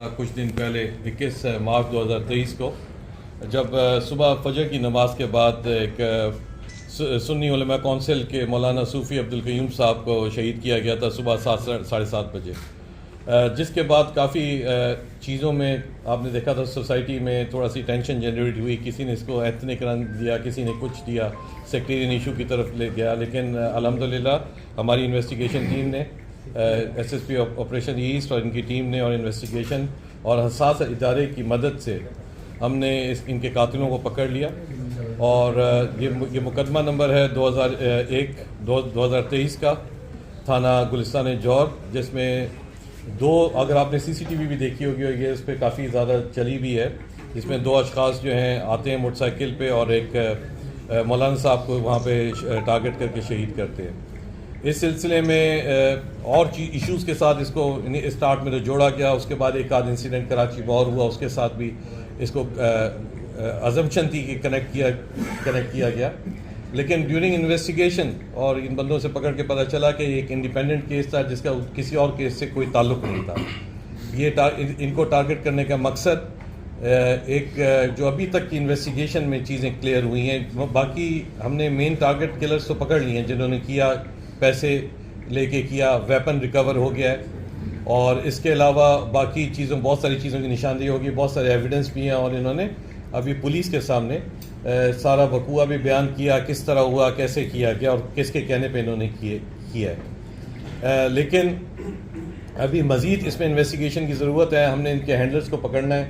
کچھ دن پہلے 21 مارچ 2023 کو جب صبح فجر کی نماز کے بعد ایک سنی علماء کونسل کے مولانا صوفی عبدالقیوم صاحب کو شہید کیا گیا تھا صبح 7:30 بجے، جس کے بعد کافی چیزوں میں آپ نے دیکھا تھا سوسائٹی میں تھوڑا سی ٹینشن جنریٹ ہوئی، کسی نے اس کو ایتھنک رنگ دیا، کسی نے کچھ دیا، سیکٹیرین ایشو کی طرف لے گیا، لیکن الحمدللہ ہماری انویسٹیگیشن ٹیم نے S S P operation east اور ان کی ٹیم نے اور انویسٹیگیشن اور حساس ادارے کی مدد سے ہم نے ان کے قاتلوں کو پکڑ لیا، اور یہ مقدمہ نمبر ہے 2023 کا، تھانہ گلستان جوہر، جس میں اگر آپ نے سی سی ٹی وی بھی دیکھی ہوگی اور یہ اس پہ کافی زیادہ چلی بھی ہے، جس میں 2 اشخاص جو ہیں آتے ہیں موٹر سائیکل پہ اور ایک مولانا صاحب کو وہاں پہ ٹارگٹ کر کے شہید کرتے ہیں۔ اس سلسلے میں اور ایشوز کے ساتھ اس کو اسٹارٹ میں تو جوڑا گیا، اس کے بعد ایک آدھ انسیڈنٹ کراچی میں اور ہوا، اس کے ساتھ بھی اس کو ازمپشن تھی کہ کنیکٹ کیا گیا، لیکن ڈیورنگ انویسٹیگیشن اور ان بندوں سے پکڑ کے پتہ چلا کہ ایک انڈیپینڈنٹ کیس تھا جس کا کسی اور کیس سے کوئی تعلق نہیں تھا۔ ان کو ٹارگٹ کرنے کا مقصد ایک جو ابھی تک کی انویسٹیگیشن میں چیزیں کلیئر ہوئی ہیں، باقی ہم نے مین ٹارگٹ کلرز تو پکڑ لیے ہیں جنہوں نے کیا، پیسے لے کے کیا، ویپن ریکور ہو گیا ہے، اور اس کے علاوہ باقی بہت ساری چیزوں کی نشاندہی ہوگی، بہت سارے ایویڈنس بھی ہیں، اور انہوں نے ابھی پولیس کے سامنے سارا وقوعہ بھی بیان کیا، کس طرح ہوا، کیسے کیا گیا اور کس کے کہنے پہ انہوں نے کیا ہے، لیکن ابھی مزید اس میں انویسٹیگیشن کی ضرورت ہے، ہم نے ان کے ہینڈلرز کو پکڑنا ہے۔